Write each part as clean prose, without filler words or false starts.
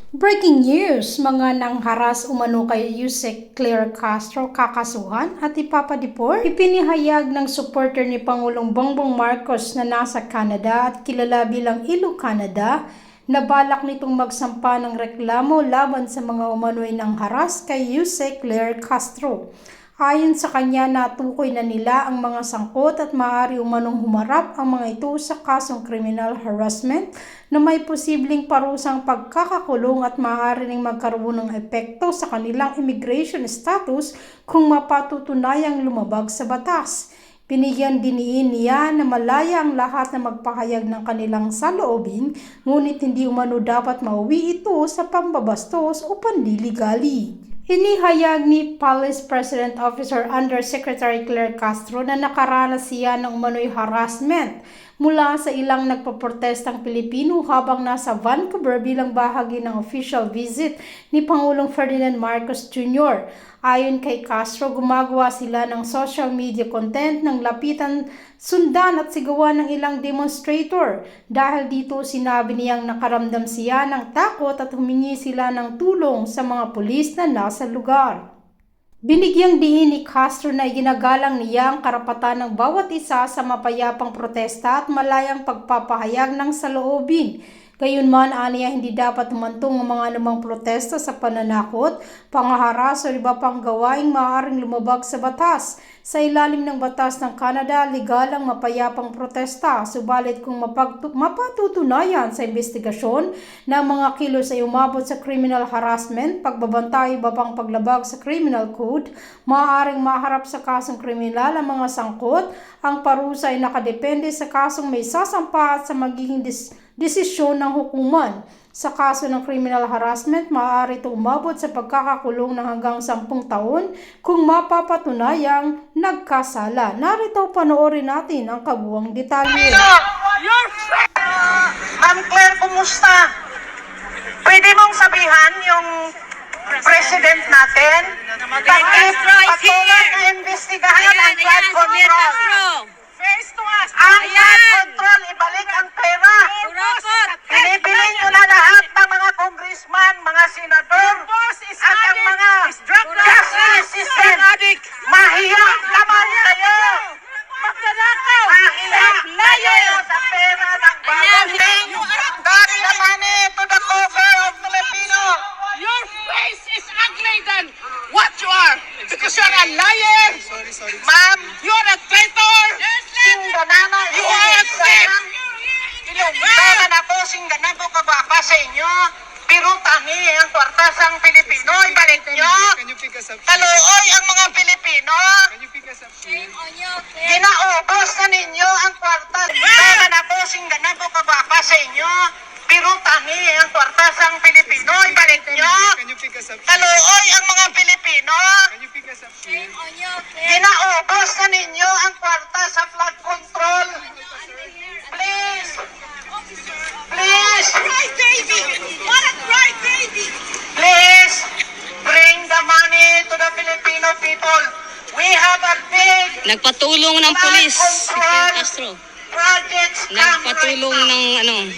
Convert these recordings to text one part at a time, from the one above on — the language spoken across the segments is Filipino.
Breaking news, mga nangharas umano kay Yusek Claire Castro kakasuhan at ipapadeport. Ipinihayag ng supporter ni Pangulong Bongbong Marcos na nasa Canada at kilala bilang Ilu Canada na balak nitong magsampa ng reklamo laban sa mga umano'y nangharas kay Yusek Claire Castro. Ayon sa kanya, natukoy na nila ang mga sangkot at maaari umanong humarap ang mga ito sa kasong criminal harassment na may posibleng parusang pagkakakulong at maaari ring magkaroon ng epekto sa kanilang immigration status kung mapatutunayang lumabag sa batas. Binigyan din niya na malaya ang lahat na magpahayag ng kanilang saloobin, ngunit hindi umano dapat mauwi ito sa pambabastos o pandiligali. Inihayag ni Police President Officer Undersecretary Claire Castro na nakaranas siya ng umano'y harassment mula sa ilang nagpaprotestang Pilipino habang nasa Vancouver bilang bahagi ng official visit ni Pangulong Ferdinand Marcos Jr. Ayon kay Castro, gumagawa sila ng social media content ng lapitan, sundan at sigawan ng ilang demonstrator. Dahil dito, sinabi niyang nakaramdam siya ng takot at humingi sila ng tulong sa mga pulis na nasa lugar. Binigyang diin ni Castro na ginagalang niya ang karapatan ng bawat isa sa mapayapang protesta at malayang pagpapahayag ng saloobin. Gayunman, aniya hindi dapat humantong ang mga anumang protesta sa pananakot, pangaharas o iba pang gawaing maaaring lumabag sa batas. Sa ilalim ng batas ng Canada, legal ang mapayapang protesta, subalit kung mapatutunayan sa investigasyon na mga kilos ay umabot sa criminal harassment, pagbabantay, iba pang paglabag sa criminal code, maaaring maharap sa kasong kriminal ang mga sangkot. Ang parusa ay nakadepende sa kasong may sasampa at sa magiging desisyon ng hukuman. Sa kaso ng criminal harassment, maaari ito umabot sa pagkakakulong ng hanggang 10 taon kung mapapatunayang nagkasala. Narito panoorin natin ang kabuuang detalye. Ma'am Claire, kumusta? Pwede mong sabihan yung president natin? Patuloy na investigahan ang flood control. Ang flood control, ibalik ang pera. Binibilin nyo na lahat ng mga congressman, mga senador, at ang mga justice system. Mahiya naman kayo! Mahiya kayo sa pera ng bayan. God the money to the cover of Filipino. Your face is ugly than what you are. Because you're a liar. Ma'am, You're a traitor. singganana, You are a thief. Ilungganan ako, singganan ko kabaka sa inyo. Pero tangi ang kwartasang Pilipino, ibalik nyo. Kaluoy ang mga Pilipino. Ginaubos na ninyo ang kwartas. Ilungganan ako, singganan ko kabaka sa inyo. Pero tangi ang kwartasang Pilipino, ibalik nyo. Kaluoy ang mga Pilipino. Ginaubos na ninyo ang kwarta sa flood control. Please. Please. Please. Bring the money to the Filipino people. We have a big Nagpatulong ng pulis si Claire Castro. projects. Nagpatulong ng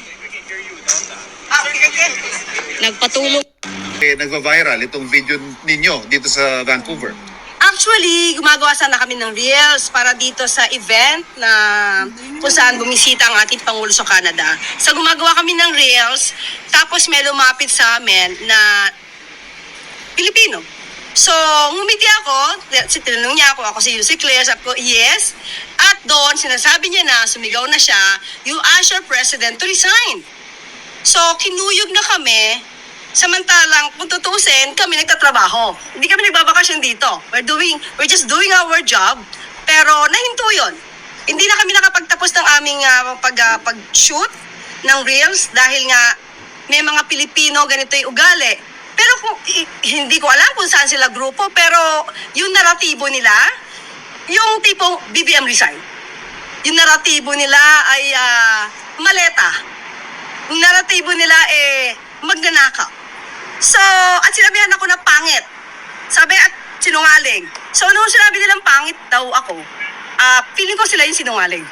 Nagpatulong. Nagva-viral itong video ninyo dito sa Vancouver. Actually, gumagawa sana kami ng reels para dito sa event na kung saan bumisita ang ating Pangulo sa Canada. So gumagawa kami ng reels, tapos may lumapit sa amin na Pilipino. So, ngumiti ako, tinanong niya ako si Yusek Claire, sabi ko, yes. At doon, sinasabi niya na, sumigaw na siya, you ask your president to resign. So, kinuyog na kami. Samantalang, kung tutusin, kami nagtatrabaho. Hindi kami nagbabakasyon dito. We're just doing our job. Pero nahinto yun. Hindi na kami nakapagtapos ng aming pag-shoot ng reels dahil nga may mga Pilipino ganito yung ugali. Pero hindi ko alam kung saan sila grupo, pero yung naratibo nila, yung tipong BBM resign. Yung naratibo nila ay maleta. Yung naratibo nila magnanakaw. So, at sinabihan ako na pangit. Sabi at sinungaling. So, nung sinabi nilang pangit daw ako, feeling ko sila yung sinungaling.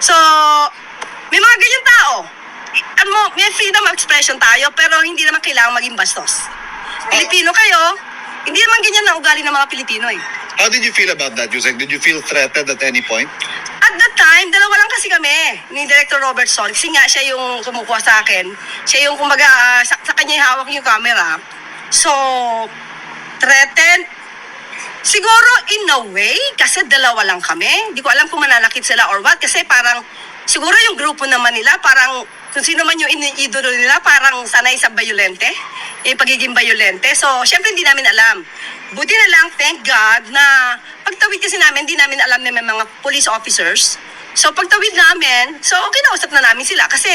So, may mga ganyan tao. may freedom of expression tayo, pero hindi naman kailangan maging bastos. Pilipino kayo, hindi naman ganyan na ugali ng mga Pilipino eh. How did you feel about that, Yusek? Did you feel threatened at any point? At that time, dalawa lang kasi kami ni Director Robert Sol. Kasi nga siya yung kumukuha sa akin. Siya yung kumbaga, sa kanya yung hawak yung camera. So, threatened. Siguro in a way, kasi dalawa lang kami. Hindi ko alam kung mananakit sila or what. Kasi parang, siguro yung grupo naman nila, parang kung sino man yung iniidolo nila, parang sanay sa bayolente. Yung pagiging bayolente. So, syempre hindi namin alam. Buti na lang, thank God, na pagtawid kasi namin, hindi namin alam na may mga police officers. So, pagtawid namin, so kinausap na namin sila kasi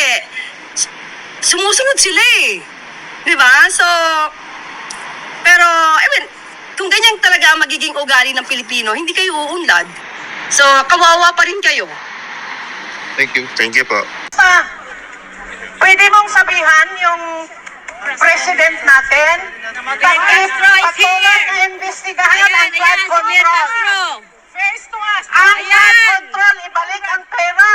sumusunod sila eh. Diba? So, pero, kung ganyan talaga ang magiging ugali ng Pilipino, hindi kayo uunlad. So, kawawa pa rin kayo. Thank you. Thank you po. Pwede mong sabihan yung president natin, bakit patuloy na investigahan ang flood control? Face to us. Ang flood control, ibalik ang pera.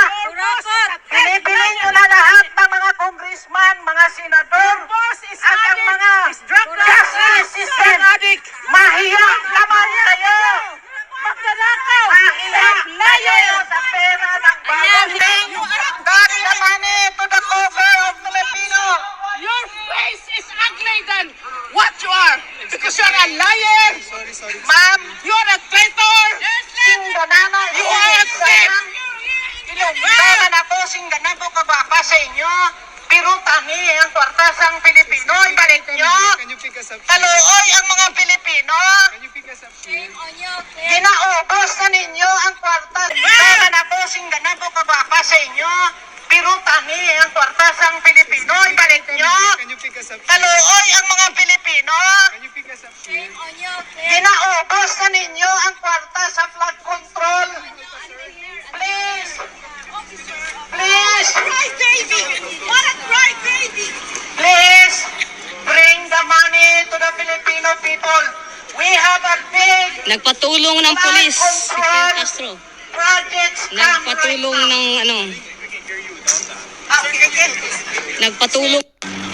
Binibili nyo na lahat ng mga congressman, mga senador, at ang mga justice system. Mahiya naman kayo. Magnanakaw. Mahiya kayo sa pera ng bayan. God the money to the cover of Filipino. Your face is ugly than what you are. Because you're a liar. Ma'am, You're a traitor. singganana, You are a thief. Ilungganan ako, singganan ko kababa sa inyo. Pero tani, ang kwartasang Pilipino, ibalik nyo. Kaluoy ang mga Pilipino. Ginaubos na ninyo ang kwarta. Ilungganan ako, singganan ko kababa sa inyo. Pero tani, ang kwartasang Pilipino, ibalik nyo. Kaluoy ang mga Pilipino. Ginaubos na ninyo ang kwarta sa flood control. Please. Please. Cry baby. What a cry baby. Please bring the money to the Filipino people. We have a big Nagpatulong ng pulis si Fidel Castro. projects Nagpatulong ng Nagpatulong.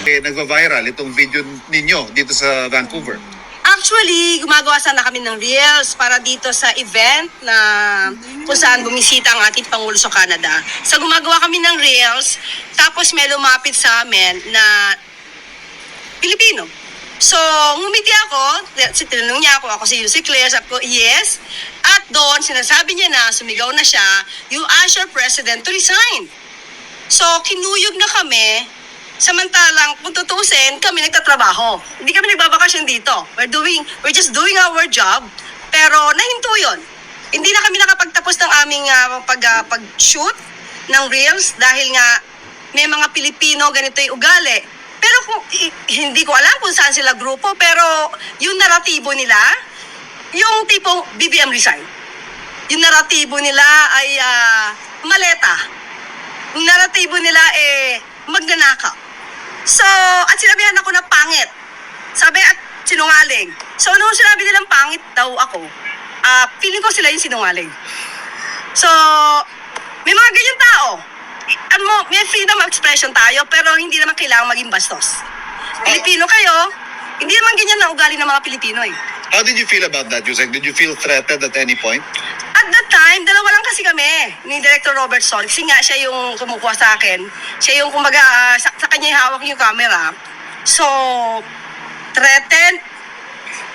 Nagva-viral itong video ninyo dito sa Vancouver. Actually, gumagawa sana kami ng reels para dito sa event na kung saan bumisita ang ating Pangulo sa Canada. So gumagawa kami ng reels, tapos may lumapit sa amin na Pilipino. So, ngumiti ako, tinanong niya ako si Yusek Claire, sabi ko, yes. At doon, sinasabi niya na, sumigaw na siya, you ask your president to resign. So, kinuyog na kami. Samantalang, kung tutusin, kami nagtatrabaho. Hindi kami nagbabakasyon dito. We're just doing our job. Pero nahinto yun. Hindi na kami nakapagtapos ng aming pag-shoot ng reels dahil nga may mga Pilipino ganito yung ugali. Pero hindi ko alam kung saan sila grupo, pero yung naratibo nila, yung tipong BBM resign. Yung naratibo nila ay maleta. Yung naratibo nila magnanakaw. So, at sinabihan ako na pangit. Sabi at sinungaling. So, nung sinabi nilang pangit daw ako, feeling ko sila yung sinungaling. So, may mga ganyan tao. May freedom of expression tayo, pero hindi naman kailangan maging bastos. Pilipino kayo, hindi naman ganyan na ugali ng mga Pilipino eh. How did you feel about that, Yusek? Did you feel threatened at any point? At that time, dalawa lang kasi kami ni Director Robert Sol. Kasi nga siya yung kumukuha sa akin. Siya yung kumbaga, sa kanya yung hawak yung camera. So, threatened.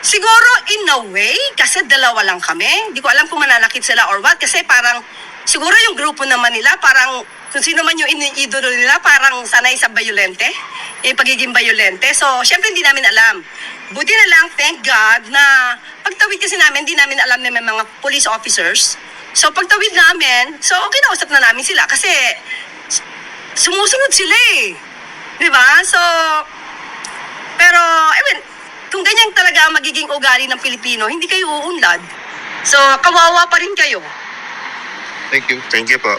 Siguro in a way, kasi dalawa lang kami. Hindi ko alam kung mananakit sila or what. Kasi parang, siguro yung grupo naman nila, parang kung sino man yung iniidolo nila, parang sanay sa bayolente. Yung pagiging bayolente. So, syempre hindi namin alam. Buti na lang, thank God, na pagtawid kasi namin, hindi namin alam na may mga police officers. So, pagtawid namin, so kinausap na namin sila kasi sumusunod sila eh. Diba? So, pero, kung ganyan talaga ang magiging ugali ng Pilipino, hindi kayo uunlad. So, kawawa pa rin kayo. Thank you. Thank you po.